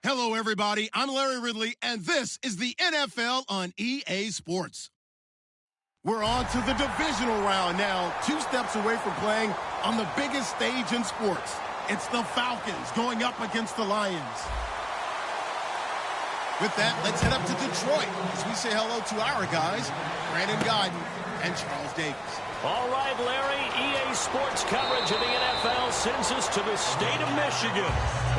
Hello, everybody. I'm Larry Ridley, and this is the NFL on EA Sports. We're on to the divisional round now, 2 steps away from playing on the biggest stage in sports. It's the Falcons going up against the Lions. With that, let's head up to Detroit as we say hello to our guys, Brandon Guyton and Charles Davis. All right, Larry, EA Sports coverage of the NFL sends us to the state of Michigan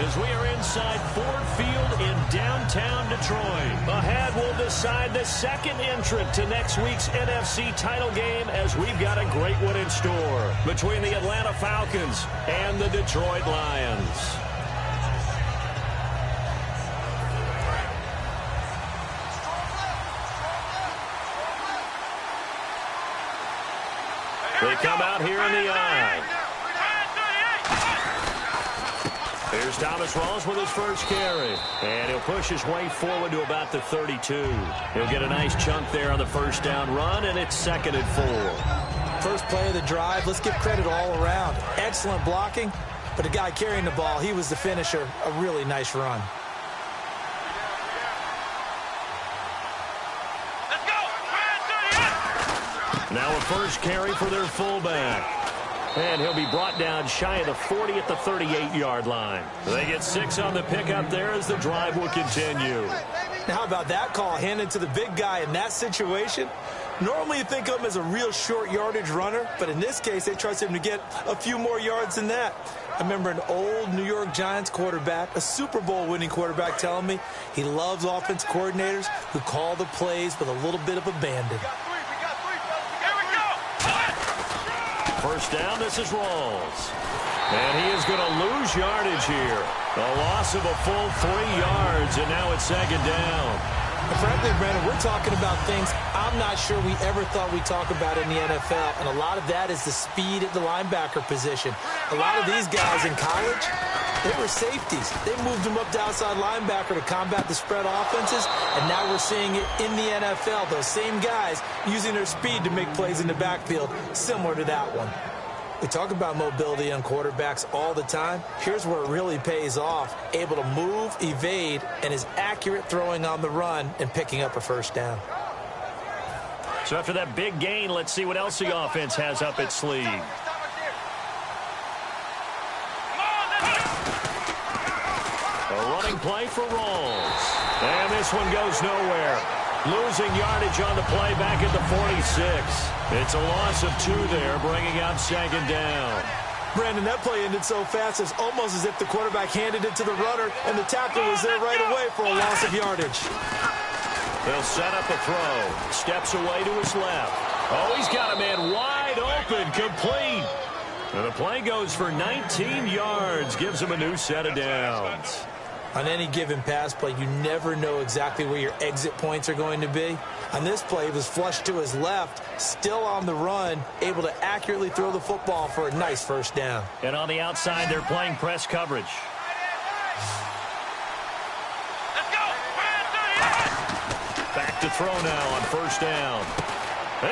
as we are inside Ford Field in downtown Detroit. Ahead, we'll decide the second entrant to next week's NFC title game as we've got a great one in store between the Atlanta Falcons and the Detroit Lions. They come out here in the eye. Here's Thomas Rawls with his first carry. And he'll push his way forward to about the 32. He'll get a nice chunk there on the first down run, and it's 2nd and 4. First play of the drive, let's give credit all around. Excellent blocking, but the guy carrying the ball, he was the finisher. A really nice run. Now a first carry for their fullback. And he'll be brought down shy of the 40 at the 38-yard line. They get 6 on the pickup there as the drive will continue. Now how about that call handed to the big guy in that situation? Normally you think of him as a real short yardage runner, but in this case they trust him to get a few more yards than that. I remember an old New York Giants quarterback, a Super Bowl winning quarterback, telling me he loves offense coordinators who call the plays with a little bit of abandon. First down, this is Rawls. And he is going to lose yardage here. A loss of a full 3 yards, and now it's 2nd down. And frankly, Brandon, we're talking about things I'm not sure we ever thought we'd talk about in the NFL, and a lot of that is the speed at the linebacker position. A lot of these guys in college, they were safeties. They moved them up to outside linebacker to combat the spread offenses, and now we're seeing it in the NFL. Those same guys using their speed to make plays in the backfield, similar to that one. We talk about mobility on quarterbacks all the time. Here's where it really pays off. Able to move, evade, and is accurate throwing on the run and picking up a first down. So after that big gain, let's see what else the offense has up its sleeve. A running play for Rawls. And this one goes nowhere. Losing yardage on the play back at the 46. It's a loss of 2 there, bringing out 2nd down. Brandon, that play ended so fast, it's almost as if the quarterback handed it to the runner, and the tackle was there right away for a loss of yardage. They'll set up a throw. Steps away to his left. Oh, he's got a man wide open, complete. And the play goes for 19 yards, gives him a new set of downs. On any given pass play, you never know exactly where your exit points are going to be. On this play, he was flushed to his left, still on the run, able to accurately throw the football for a nice first down. And on the outside, they're playing press coverage. Let's go! Back to throw now on first down.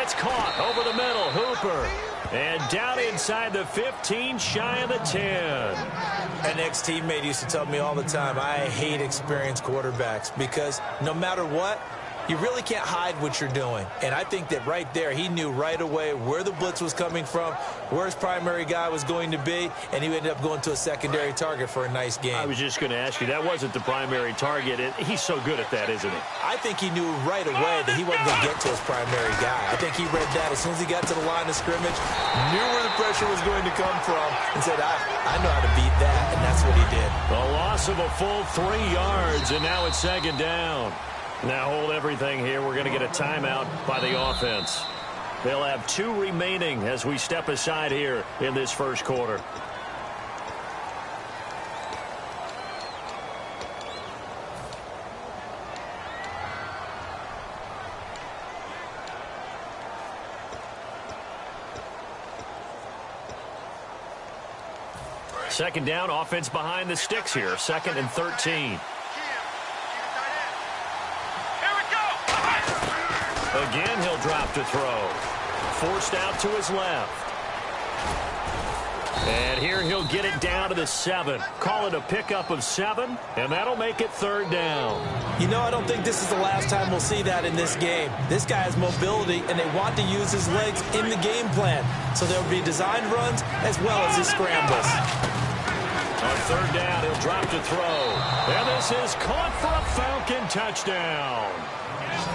It's caught over the middle. Hooper. And down inside the 15, shy of the 10. An ex-teammate used to tell me all the time, I hate experienced quarterbacks because no matter what, you really can't hide what you're doing. And I think that right there, he knew right away where the blitz was coming from, where his primary guy was going to be, and he ended up going to a secondary target for a nice game. I was just going to ask you, that wasn't the primary target. And he's so good at that, isn't he? I think he knew right away that he wasn't going to get to his primary guy. I think he read that as soon as he got to the line of scrimmage, knew where the pressure was going to come from, and said, I know how to beat that, and that's what he did. A loss of a full 3 yards, and now it's 2nd down. Now hold everything here. We're going to get a timeout by the offense. They'll have 2 remaining as we step aside here in this first quarter. Second down, offense behind the sticks here. 2nd and 13. Again, he'll drop to throw. Forced out to his left. And here he'll get it down to the 7. Call it a pickup of 7, and that'll make it 3rd down. You know, I don't think this is the last time we'll see that in this game. This guy has mobility, and they want to use his legs in the game plan. So there'll be designed runs as well as his scrambles. On 3rd down, he'll drop to throw. And this is caught for a Falcon touchdown.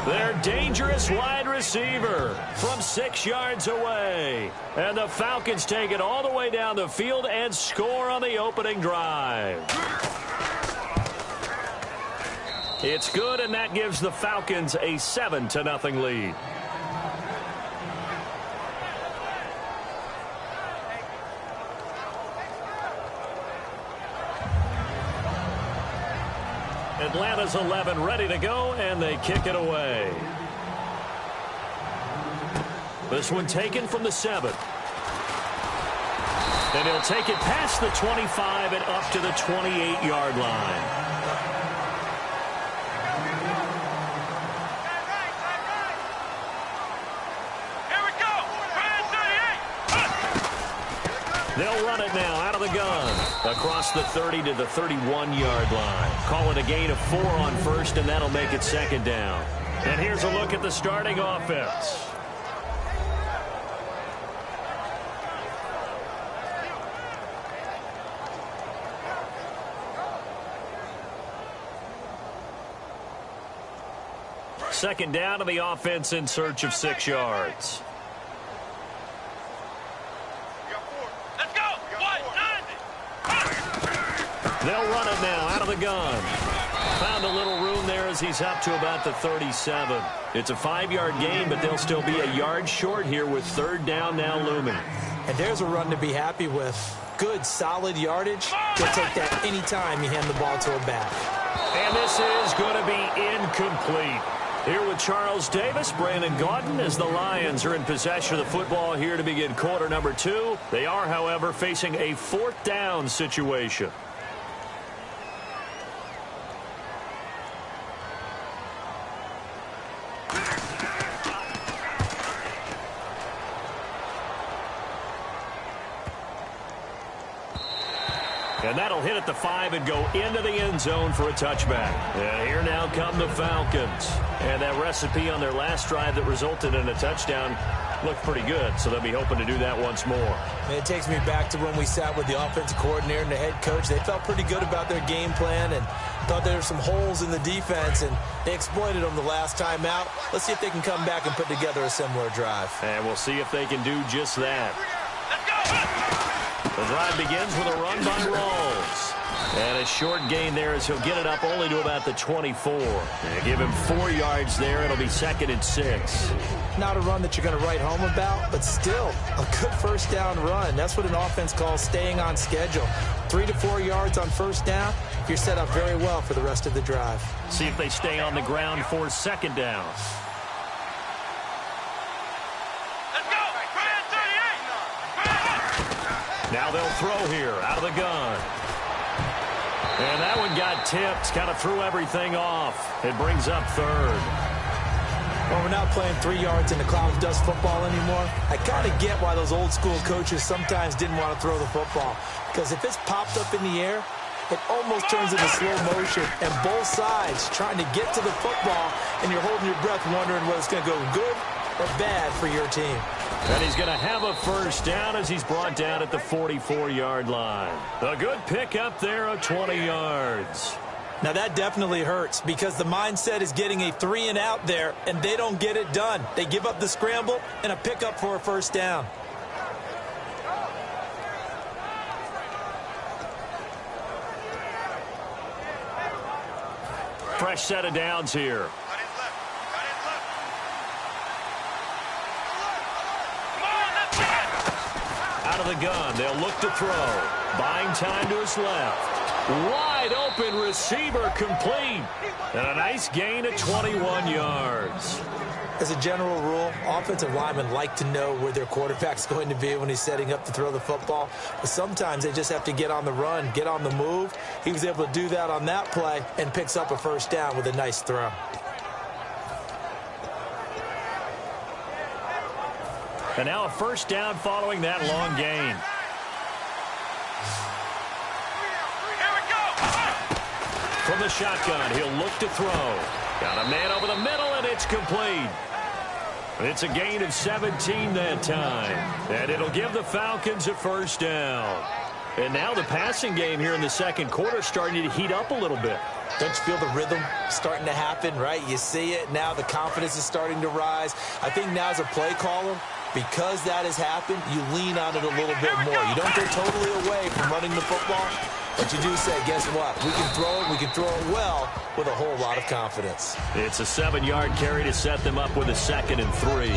Their dangerous wide receiver from 6 yards away. And the Falcons take it all the way down the field and score on the opening drive. It's good, and that gives the Falcons a 7-0 lead. Atlanta's 11 ready to go, and they kick it away. This one taken from the 7. And he'll take it past the 25 and up to the 28-yard line. Here we go. They'll run it now out of the gun. Across the 30 to the 31-yard line. Call it a gain of 4 on 1st, and that'll make it 2nd down. And here's a look at the starting offense. Second down to the offense in search of 6 yards. They'll run it now out of the gun. Found a little room there as he's up to about the 37. It's a 5-yard gain, but they'll still be a yard short here with 3rd down now looming. And there's a run to be happy with. Good, solid yardage. You'll take that any time you hand the ball to a back. And this is going to be incomplete. Here with Charles Davis, Brandon Gaudin, as the Lions are in possession of the football here to begin quarter number 2. They are, however, facing a 4th down situation. And that'll hit at the 5 and go into the end zone for a touchback. And here now come the Falcons. And that recipe on their last drive that resulted in a touchdown looked pretty good, so they'll be hoping to do that once more. And it takes me back to when we sat with the offensive coordinator and the head coach. They felt pretty good about their game plan and thought there were some holes in the defense, and they exploited them the last time out. Let's see if they can come back and put together a similar drive. And we'll see if they can do just that. The drive begins with a run by Rawls. And a short gain there as he'll get it up only to about the 24. And give him 4 yards there. It'll be 2nd and 6. Not a run that you're going to write home about, but still a good 1st down run. That's what an offense calls staying on schedule. 3 to 4 yards on 1st down. You're set up very well for the rest of the drive. See if they stay on the ground for 2nd down. Now they'll throw here out of the gun. And that one got tipped, kind of threw everything off. It brings up 3rd. Well, we're not playing 3 yards in the cloud of dust football anymore. I kind of get why those old school coaches sometimes didn't want to throw the football. Because if it's popped up in the air, it almost turns into slow motion. And both sides trying to get to the football, and you're holding your breath wondering whether it's going to go good or bad for your team. And he's going to have a 1st down as he's brought down at the 44-yard line. A good pickup there of 20 yards. Now that definitely hurts because the mindset is getting a 3 and out there, and they don't get it done. They give up the scramble and a pickup for a 1st down. Fresh set of downs here. Out of the gun, they'll look to throw. Buying time to his left. Wide open receiver complete. And a nice gain of 21 yards. As a general rule, offensive linemen like to know where their quarterback's going to be when he's setting up to throw the football. But sometimes they just have to get on the run, get on the move. He was able to do that on that play and picks up a 1st down with a nice throw. And now a 1st down following that long gain. From the shotgun, he'll look to throw. Got a man over the middle, and it's complete. It's a gain of 17 that time. And it'll give the Falcons a first down. And now the passing game here in the second quarter starting to heat up a little bit. Don't you feel the rhythm starting to happen, right? You see it. Now the confidence is starting to rise. I think now as a play caller, because that has happened, you lean on it a little bit more. You don't go totally away from running the football, but you do say, guess what? We can throw it. We can throw it well with a whole lot of confidence. It's a 7-yard carry to set them up with a 2nd and 3.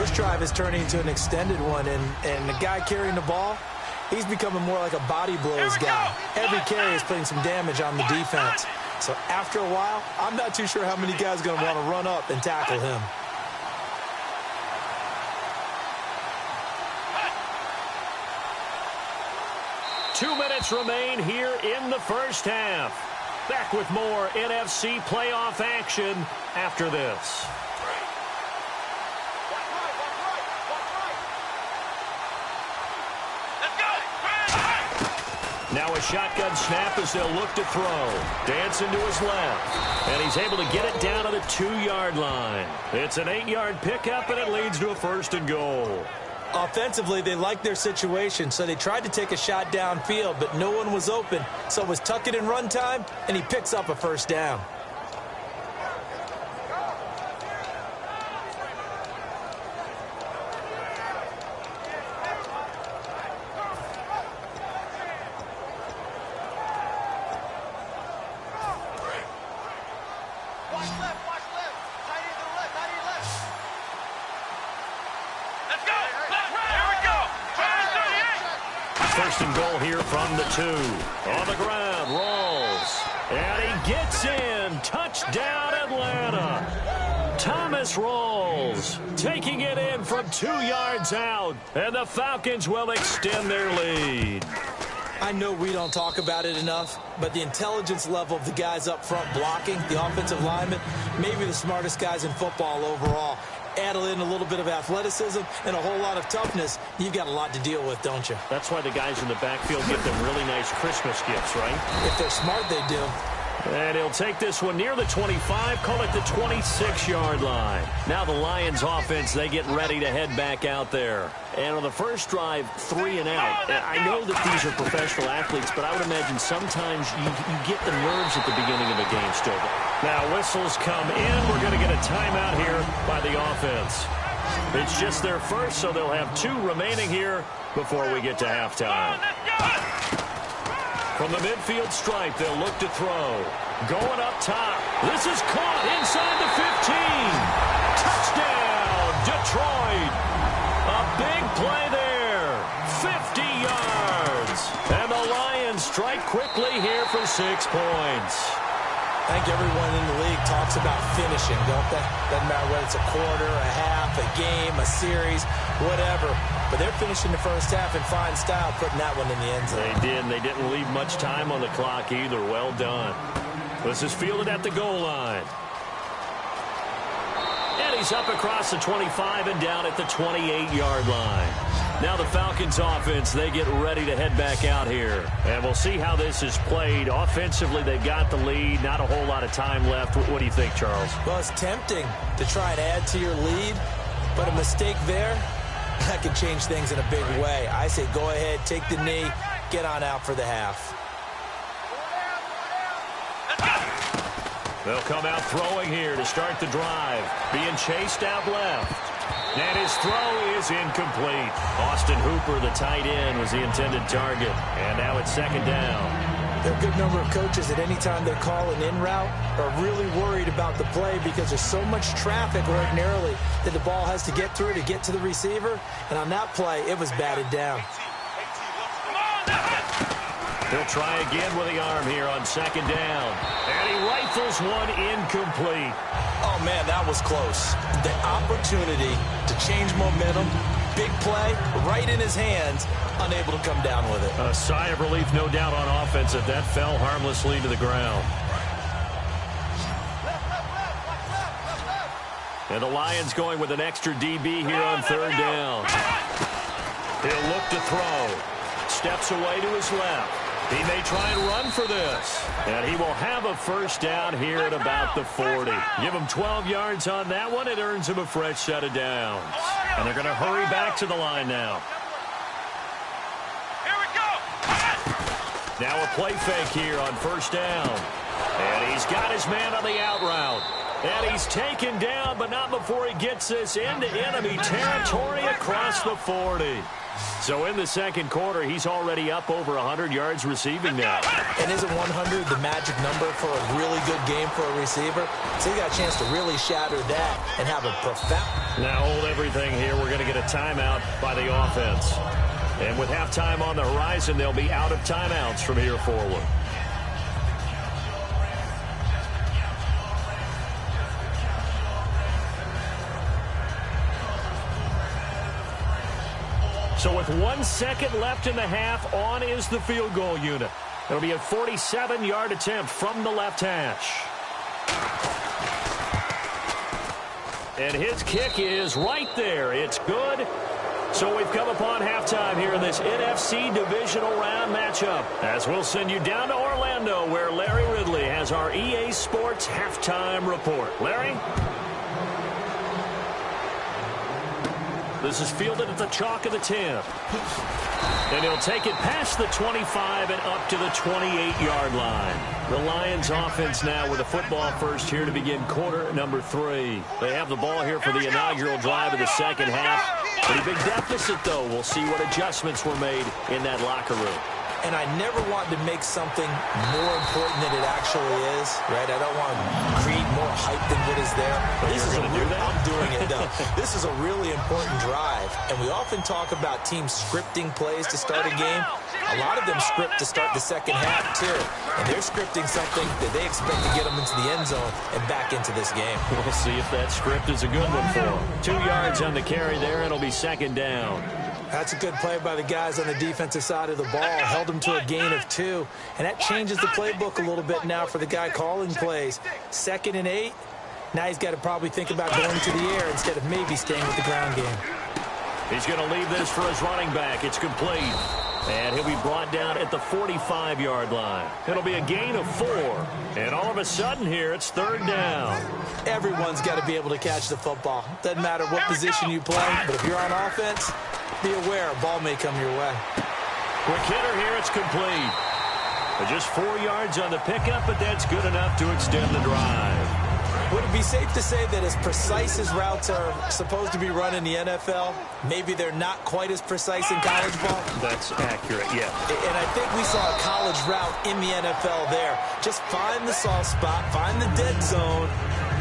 This drive is turning into an extended one, and the guy carrying the ball, he's becoming more like a body blows guy. Every carry is putting some damage on the defense. So after a while, I'm not too sure how many guys are going to want to run up and tackle him. Two minutes remain here in the first half. Back with more NFC playoff action after this. Now a shotgun snap as they'll look to throw. Dancing to his left. And he's able to get it down to the 2-yard line. It's an 8-yard pickup, and it leads to a 1st and goal. Offensively, they liked their situation, so they tried to take a shot downfield, but no one was open. So it was tuck it and run time, and he picks up a first down. First and goal here from the 2. On the ground, rolls. And he gets in. Touchdown, Atlanta. Thomas rolls, taking it in from 2 yards out. And the Falcons will extend their lead. I know we don't talk about it enough, but the intelligence level of the guys up front blocking, the offensive linemen, maybe the smartest guys in football overall. Add in a little bit of athleticism and a whole lot of toughness, you've got a lot to deal with, don't you? That's why the guys in the backfield get them really nice Christmas gifts, right? If they're smart, they do. And he'll take this one near the 25, call it the 26-yard line. Now the Lions offense, they get ready to head back out there. And on the first drive, 3 and out. I know that these are professional athletes, but I would imagine sometimes you get the nerves at the beginning of a game still. Now whistles come in. We're going to get a timeout here by the offense. It's just their first, so they'll have 2 remaining here before we get to halftime. From the midfield stripe, they'll look to throw. Going up top. This is caught inside the 15. Touchdown, Detroit. A big play there. 50 yards. And the Lions strike quickly here for 6 points. I think everyone in the league talks about finishing, don't they? Doesn't matter whether it's a quarter, a half, a game, a series, whatever. But they're finishing the first half in fine style, putting that one in the end zone. They did, and they didn't leave much time on the clock either. Well done. This is fielded at the goal line. And he's up across the 25 and down at the 28-yard line. Now the Falcons offense, they get ready to head back out here. And we'll see how this is played. Offensively, they've got the lead. Not a whole lot of time left. What do you think, Charles? Well, it's tempting to try and add to your lead, but a mistake there, that could change things in a big way. I say go ahead, take the knee, get on out for the half. They'll come out throwing here to start the drive. Being chased out left. And his throw is incomplete. Austin Hooper, the tight end, was the intended target. And now it's 2nd down. There are a good number of coaches at any time they call an in route are really worried about the play because there's so much traffic ordinarily that the ball has to get through to get to the receiver. And on that play, it was batted down. He'll try again with the arm here on 2nd down. And he rifles one incomplete. Oh, man, that was close. The opportunity to change momentum, big play, right in his hands, unable to come down with it. A sigh of relief, no doubt, on offense that fell harmlessly to the ground. And the Lions going with an extra DB here on 3rd down. He'll look to throw. Steps away to his left. He may try and run for this. And he will have a first down here at about the 40. Give him 12 yards on that one. It earns him a fresh set of downs. And they're going to hurry back to the line now. Here we go. Now a play fake here on first down. And he's got his man on the out route. And he's taken down, but not before he gets this into enemy territory across the 40. So in the second quarter, he's already up over 100 yards receiving now. And isn't 100 the magic number for a really good game for a receiver? So he got a chance to really shatter that and have a profound... Now hold everything here. We're going to get a timeout by the offense. And with halftime on the horizon, they'll be out of timeouts from here forward. So with 1 second left in the half, on is the field goal unit. It'll be a 47-yard attempt from the left hash. And his kick is right there. It's good. So we've come upon halftime here in this NFC divisional round matchup, as we'll send you down to Orlando, where Larry Ridley has our EA Sports halftime report. Larry? This is fielded at the chalk of the 10. And he'll take it past the 25 and up to the 28-yard line. The Lions offense now with a football first here to begin quarter number 3. They have the ball here for the inaugural drive of the second half. Pretty big deficit, though. We'll see what adjustments were made in that locker room. And I never want to make something more important than it actually is, right? I don't want to create more hype than what is there. This is I'm doing it, though. This is a really important drive. And we often talk about teams scripting plays to start a game. A lot of them script to start the second half, too. And they're scripting something that they expect to get them into the end zone and back into this game. We'll see if that script is a good one for them. 2 yards on the carry there, and it'll be second down. That's a good play by the guys on the defensive side of the ball. Held them to a gain of 2. And that changes the playbook a little bit now for the guy calling plays. 2nd and 8. Now he's got to probably think about going to the air instead of maybe staying with the ground game. He's going to leave this for his running back. It's complete. And he'll be brought down at the 45-yard line. It'll be a gain of 4. And all of a sudden here, it's third down. Everyone's got to be able to catch the football. Doesn't matter what position you play, but if you're on offense, be aware a ball may come your way. Quick hitter here, it's complete. Just 4 yards on the pickup, but that's good enough to extend the drive. Would it be safe to say that as precise as routes are supposed to be run in the NFL, maybe they're not quite as precise in college ball? That's accurate, yeah. And I think we saw a college route in the NFL there. Just find the soft spot, find the dead zone,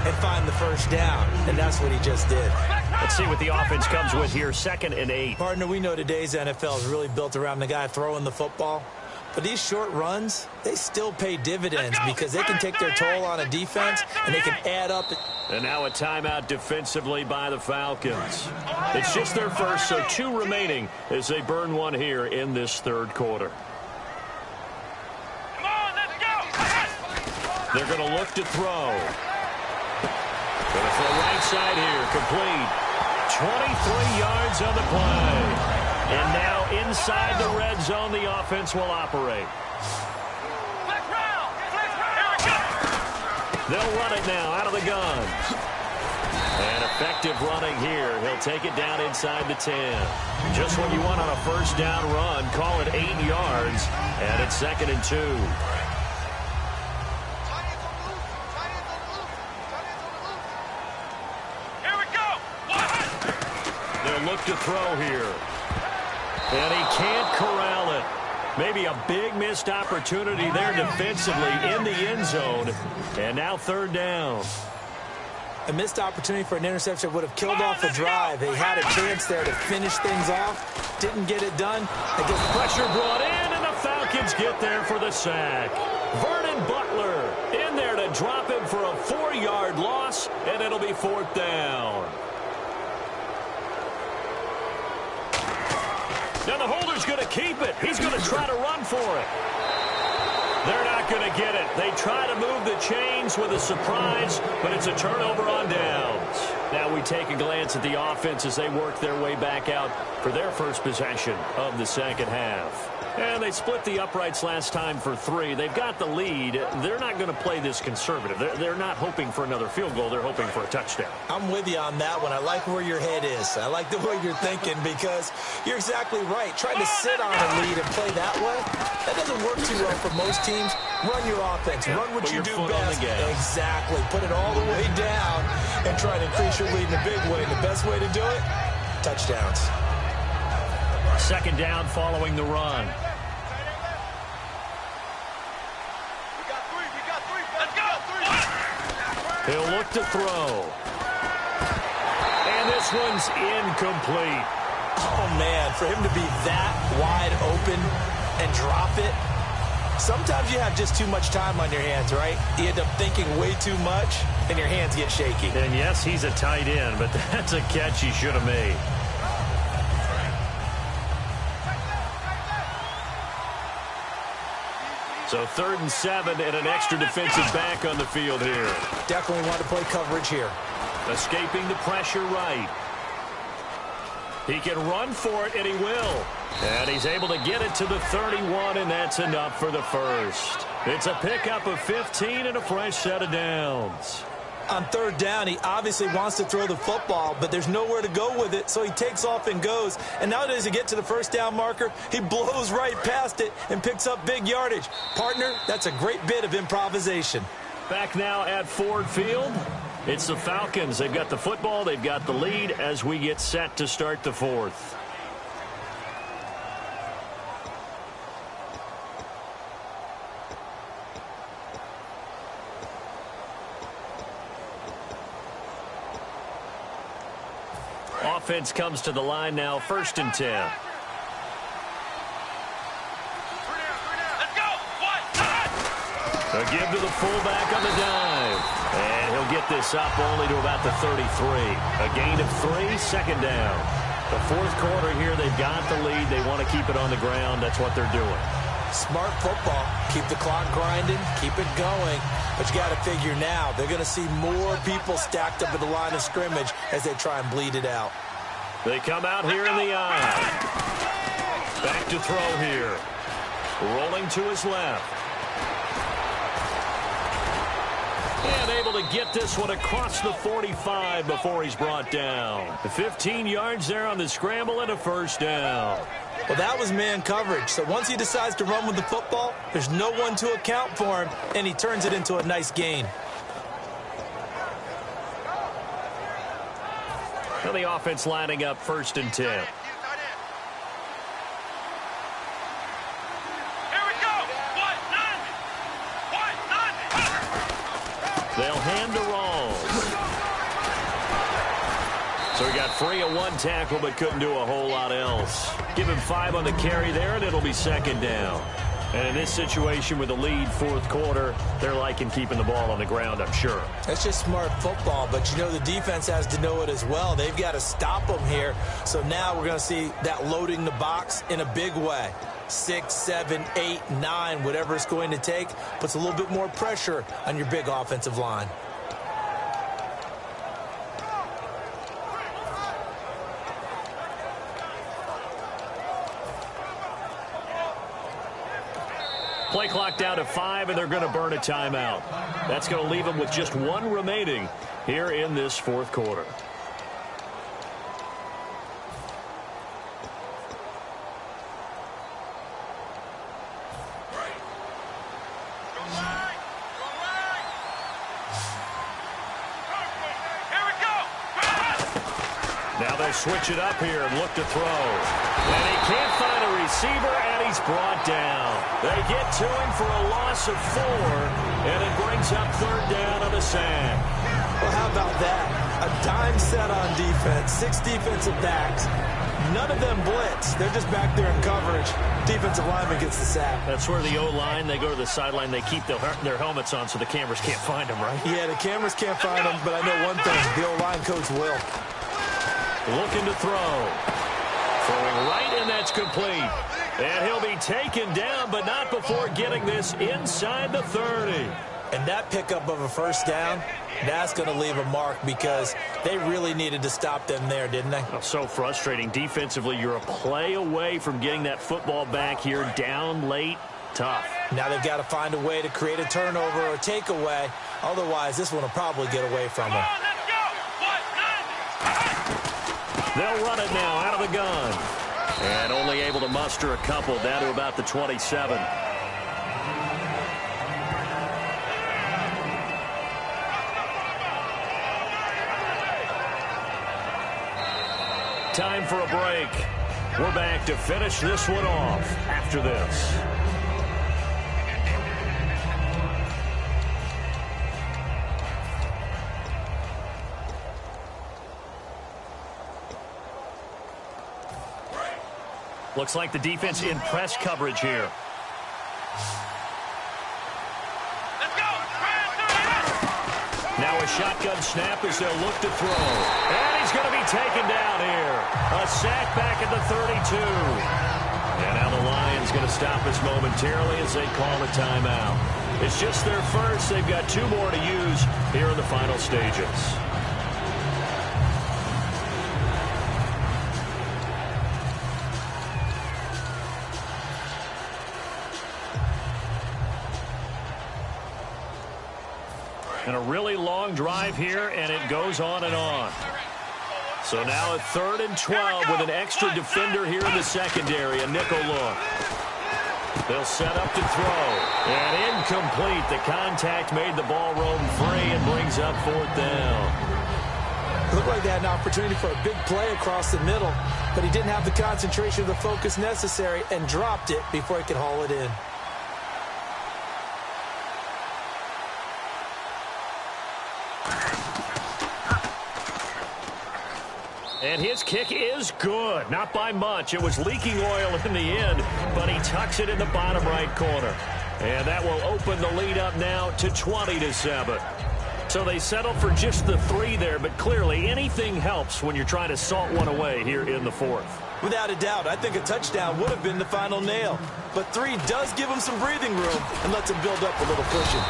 and find the first down. And that's what he just did. Let's see what the offense comes with here, 2nd and 8. Partner, we know today's NFL is really built around the guy throwing the football. But these short runs, they still pay dividends because they can take their toll on a defense and they can add up. And now a timeout defensively by the Falcons. It's just their first, so 2 remaining as they burn one here in this third quarter. Come on, let's go. They're going to look to throw. Going to throw right side here, complete. 23 yards on the play. And now inside the red zone, the offense will operate. They'll run it now out of the gun. And effective running here. He'll take it down inside the 10. Just what you want on a first down run. Call it 8 yards. And it's 2nd and 2. Here we go. They'll look to throw here. And he can't corral it. Maybe a big missed opportunity there defensively in the end zone. And now third down. A missed opportunity for an interception would have killed off the drive. They had a chance there to finish things off. Didn't get it done. I guess pressure brought in, and the Falcons get there for the sack. Vernon Butler in there to drop him for a 4-yard loss, and it'll be 4th down. Now the holder's going to keep it. He's going to try to run for it. They're not going to get it. They try to move the chains with a surprise, but it's a turnover on downs. Now we take a glance at the offense as they work their way back out for their first possession of the second half. And they split the uprights last time for 3. They've got the lead. They're not going to play this conservative. They're not hoping for another field goal. They're hoping for a touchdown. I'm with you on that one. I like where your head is. I like the way you're thinking because you're exactly right. Trying to sit on a lead and play that way, that doesn't work too well for most teams. Run your offense. Run what you do best. Exactly. Put it all the way down and try to increase your lead in a big way. And the best way to do it, touchdowns. Second down following the run. He'll look to throw. And this one's incomplete. Oh, man, for him to be that wide open and drop it, sometimes you have just too much time on your hands, right? You end up thinking way too much, and your hands get shaky. And, yes, he's a tight end, but that's a catch he should have made. So 3rd and 7 and an extra defensive back on the field here. Definitely want to play coverage here. Escaping the pressure right. He can run for it, and he will. And he's able to get it to the 31, and that's enough for the first. It's a pickup of 15 and a fresh set of downs. On 3rd down, he obviously wants to throw the football, but there's nowhere to go with it, so he takes off and goes. And nowadays, to get to the first down marker, he blows right past it and picks up big yardage. Partner, that's a great bit of improvisation. Back now at Ford Field. It's the Falcons. They've got the football. They've got the lead as we get set to start the 4th. Offense comes to the line now, 1st and 10. A give to the fullback on the dive. And he'll get this up only to about the 33. A gain of 3, second down. The 4th quarter here, they've got the lead. They want to keep it on the ground. That's what they're doing. Smart football. Keep the clock grinding. Keep it going. But you got to figure now, they're going to see more people stacked up at the line of scrimmage as they try and bleed it out. They come out here in the eye. Back to throw here. Rolling to his left. And able to get this one across the 45 before he's brought down. 15 yards there on the scramble and a first down. Well, that was man coverage. So once he decides to run with the football, there's no one to account for him, and he turns it into a nice gain. Now the offense lining up 1st and 10. They'll hand to Rawls. So he got free of 1 tackle but couldn't do a whole lot else. Give him 5 on the carry there, and it'll be 2nd down. And in this situation with the lead 4th quarter, they're liking keeping the ball on the ground, I'm sure. That's just smart football, but you know the defense has to know it as well. They've got to stop them here. So now we're going to see that loading the box in a big way. 6, 7, 8, 9, whatever it's going to take, puts a little bit more pressure on your big offensive line. Play clock down to 5, and they're going to burn a timeout. That's going to leave them with just 1 remaining here in this 4th quarter. Now they'll switch it up here and look to throw. And he can't find a receiver, and he's brought down. They get to him for a loss of 4, and it brings up 3rd down on the sack. Well, how about that? A dime set on defense, 6 defensive backs. None of them blitz. They're just back there in coverage. Defensive lineman gets the sack. That's where the O-line, they go to the sideline, they keep their helmets on so the cameras can't find them, right? Yeah, the cameras can't find them, but I know one thing. The O-line coach will. Looking to throw. Throwing right, and that's complete. And he'll be taken down, but not before getting this inside the 30. And that pickup of a first down, that's going to leave a mark because they really needed to stop them there, didn't they? Oh, so frustrating. Defensively, you're a play away from getting that football back here. Down late, tough. Now they've got to find a way to create a turnover or takeaway. Otherwise, this one will probably get away from them. They'll run it now out of the gun. And only able to muster a couple down to about the 27. Time for a break. We're back to finish this one off after this. Looks like the defense in press coverage here. Now a shotgun snap as they'll look to throw. And he's going to be taken down here. A sack back at the 32. And now the Lions going to stop us momentarily as they call a timeout. It's just their first. They've got 2 more to use here in the final stages. And a really long drive here, and it goes on and on. So now a 3rd and 12 with an extra defender here in the secondary, a nickel look. They'll set up to throw. And incomplete. The contact made the ball roam free and brings up 4th down. It looked like they had an opportunity for a big play across the middle, but he didn't have the concentration or the focus necessary and dropped it before he could haul it in. And his kick is good. Not by much. It was leaking oil in the end, but he tucks it in the bottom right corner. And that will open the lead up now to 20-7. So they settle for just the 3 there, but clearly anything helps when you're trying to salt one away here in the 4th. Without a doubt, I think a touchdown would have been the final nail. But 3 does give him some breathing room and lets him build up a little cushion.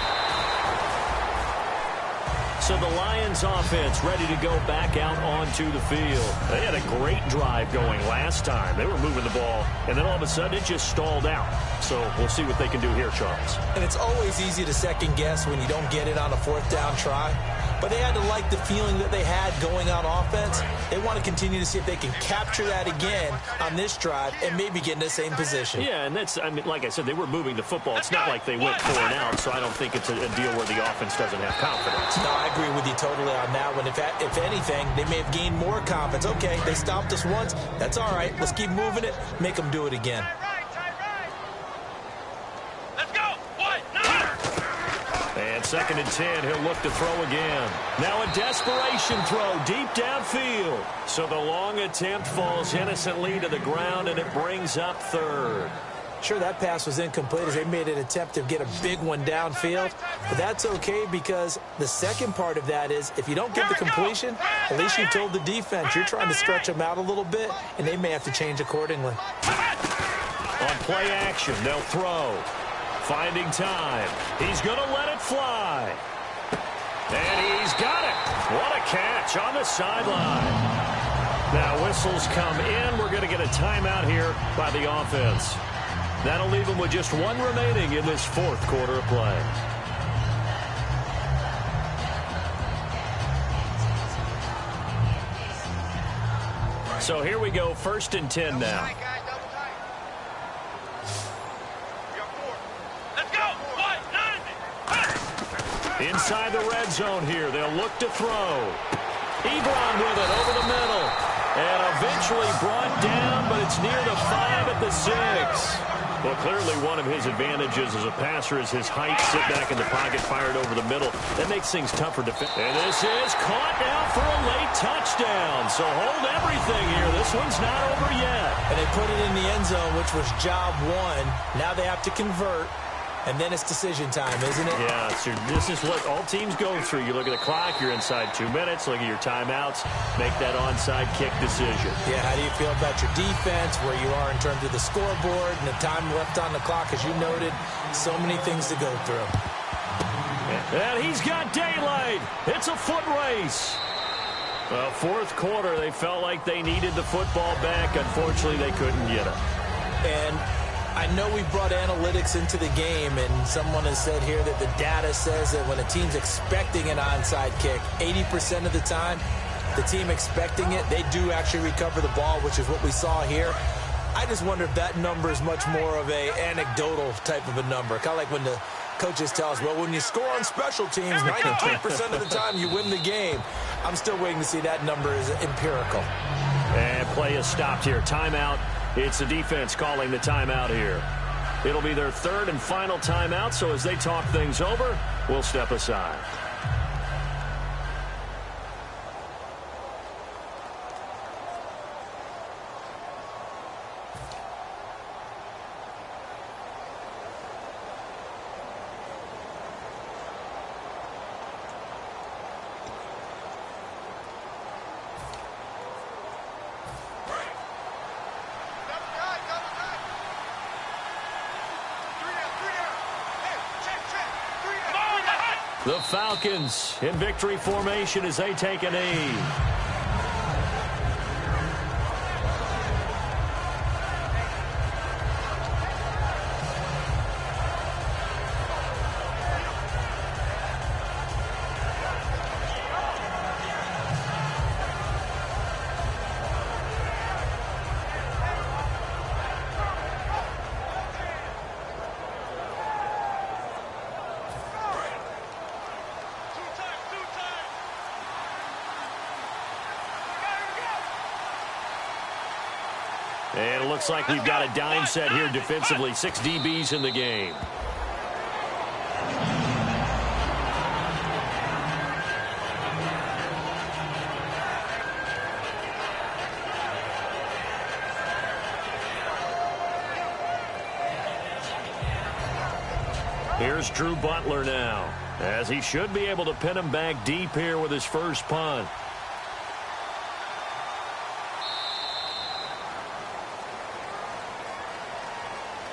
So the Lions offense ready to go back out onto the field. They had a great drive going last time. They were moving the ball, and then all of a sudden it just stalled out. So we'll see what they can do here, Charles. And it's always easy to second guess when you don't get it on a 4th down try. But they had to like the feeling that they had going on offense. They want to continue to see if they can capture that again on this drive and maybe get in the same position. Yeah, and that's, I mean, like I said, they were moving the football. It's not like they went 4 and out, so I don't think it's a deal where the offense doesn't have confidence. No, I agree with you totally on that one. If anything, they may have gained more confidence. Okay, they stopped us once. That's all right. Let's keep moving it. Make them do it again. And 2nd and 10, he'll look to throw again. Now a desperation throw deep downfield. So the long attempt falls innocently to the ground, and it brings up 3rd. Sure, that pass was incomplete as they made an attempt to get a big one downfield. But that's okay because the second part of that is if you don't get the completion, at least you've told the defense you're trying to stretch them out a little bit, and they may have to change accordingly. On play action, they'll throw. Finding time. He's going to let it fly. And he's got it. What a catch on the sideline. Now whistles come in. We're going to get a timeout here by the offense. That'll leave them with just 1 remaining in this 4th quarter of play. So here we go, 1st and 10 now. Inside the red zone here. They'll look to throw. Ebron with it over the middle. And eventually brought down, but it's near the 5 at the 6. Well, clearly one of his advantages as a passer is his height. Sit back in the pocket, fired over the middle. That makes things tougher to fit. And this is caught now for a late touchdown. So hold everything here. This one's not over yet. And they put it in the end zone, which was job 1. Now they have to convert. And then it's decision time, isn't it? Yeah, this is what all teams go through. You look at the clock, you're inside 2 minutes, look at your timeouts, make that onside kick decision. Yeah, how do you feel about your defense, where you are in terms of the scoreboard, and the time left on the clock, as you noted, so many things to go through. And he's got daylight. It's a foot race. Fourth quarter, they felt like they needed the football back. Unfortunately, they couldn't get it. And I know we brought analytics into the game, and someone has said here that the data says that when a team's expecting an onside kick, 80% of the time, the team expecting it, they do actually recover the ball, which is what we saw here. I just wonder if that number is much more of a anecdotal type of a number. Kind of like when the coaches tell us, well, when you score on special teams, 93% of the time you win the game. I'm still waiting to see that number is empirical. And play is stopped here. Timeout. It's the defense calling the timeout here. It'll be their third and final timeout, so as they talk things over, we'll step aside. The Falcons in victory formation as they take a knee. And it looks like we've got a dime set here defensively. 6 DBs in the game. Here's Drew Butler now, as he should be able to pin him back deep here with his first punt.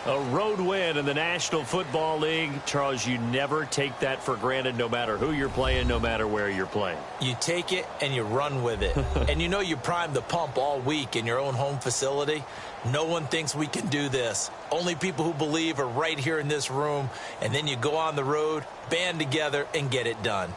A road win in the National Football League. Charles, you never take that for granted, no matter who you're playing, no matter where you're playing. You take it and you run with it. And you know you primed the pump all week in your own home facility. No one thinks we can do this. Only people who believe are right here in this room. And then you go on the road, band together, and get it done.